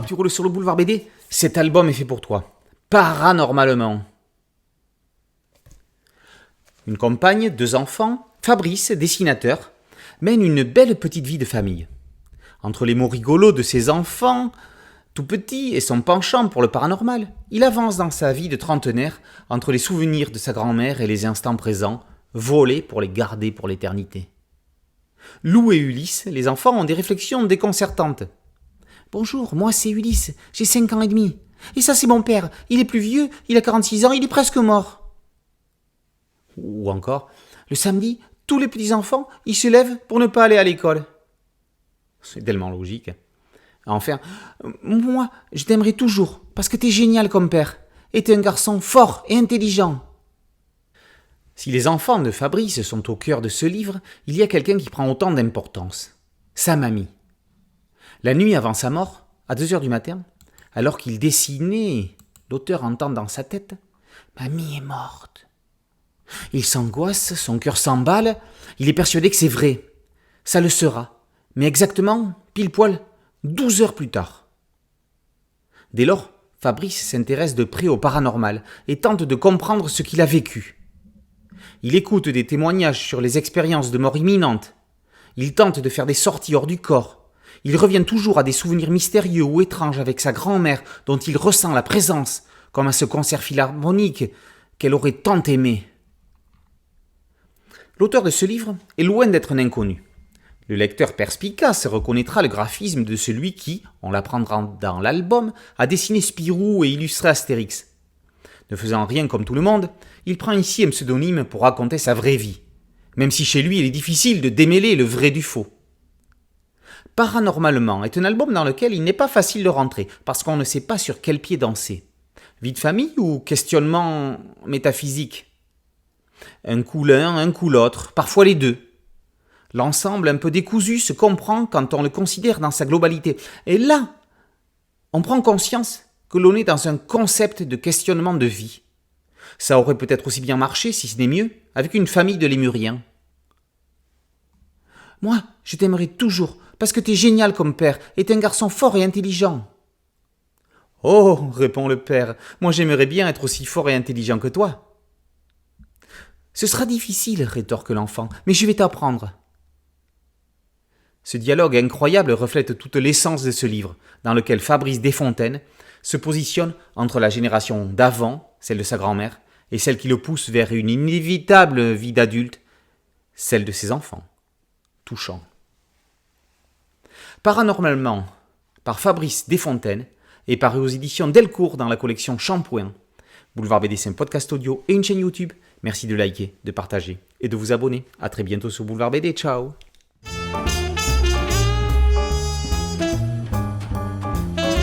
tu roules sur le boulevard BD? Cet album est fait pour toi. Paranormalement. Une compagne, 2 enfants, Fabrice, dessinateur, mène une belle petite vie de famille. Entre les mots rigolos de ses enfants, tout petits, et son penchant pour le paranormal, il avance dans sa vie de trentenaire entre les souvenirs de sa grand-mère et les instants présents, volés pour les garder pour l'éternité. Lou et Ulysse, les enfants, ont des réflexions déconcertantes. « Bonjour, moi c'est Ulysse, j'ai 5 ans et demi. Et ça c'est mon père, il est plus vieux, il a 46 ans, il est presque mort. » Ou encore, le samedi, tous les petits-enfants, ils se lèvent pour ne pas aller à l'école. C'est tellement logique. Enfin, moi, je t'aimerai toujours, parce que t'es génial comme père, et t'es un garçon fort et intelligent. Si les enfants de Fabrice sont au cœur de ce livre, il y a quelqu'un qui prend autant d'importance. Sa mamie. La nuit avant sa mort, à 2h du matin, alors qu'il dessinait, l'auteur entend dans sa tête « Mamie est morte ». Il s'angoisse, son cœur s'emballe, il est persuadé que c'est vrai. Ça le sera, mais exactement, pile poil, 12 heures plus tard. Dès lors, Fabrice s'intéresse de près au paranormal et tente de comprendre ce qu'il a vécu. Il écoute des témoignages sur les expériences de mort imminente. Il tente de faire des sorties hors du corps. Il revient toujours à des souvenirs mystérieux ou étranges avec sa grand-mère dont il ressent la présence, comme à ce concert philharmonique qu'elle aurait tant aimé. L'auteur de ce livre est loin d'être un inconnu. Le lecteur perspicace reconnaîtra le graphisme de celui qui, on l'apprendra dans l'album, a dessiné Spirou et illustré Astérix. Ne faisant rien comme tout le monde, il prend ici un pseudonyme pour raconter sa vraie vie, même si chez lui il est difficile de démêler le vrai du faux. Paranormalement est un album dans lequel il n'est pas facile de rentrer, parce qu'on ne sait pas sur quel pied danser. Vie de famille ou questionnement métaphysique? Un coup l'un, un coup l'autre, parfois les deux. L'ensemble un peu décousu se comprend quand on le considère dans sa globalité. Et là, on prend conscience que l'on est dans un concept de questionnement de vie. Ça aurait peut-être aussi bien marché, si ce n'est mieux, avec une famille de lémuriens. « Moi, je t'aimerai toujours, parce que t'es génial comme père, et t'es un garçon fort et intelligent. »« Oh, répond le père, moi j'aimerais bien être aussi fort et intelligent que toi. »« Ce sera difficile, rétorque l'enfant, mais je vais t'apprendre. » Ce dialogue incroyable reflète toute l'essence de ce livre, dans lequel Fabrice Desfontaines se positionne entre la génération d'avant, celle de sa grand-mère, et celle qui le pousse vers une inévitable vie d'adulte, celle de ses enfants. Touchant. Paranormalement, par Fabrice Desfontaines, et paru aux éditions Delcourt dans la collection Shampoing. Boulevard BD, c'est un podcast audio et une chaîne YouTube. Merci de liker, de partager et de vous abonner. À très bientôt sur Boulevard BD. Ciao.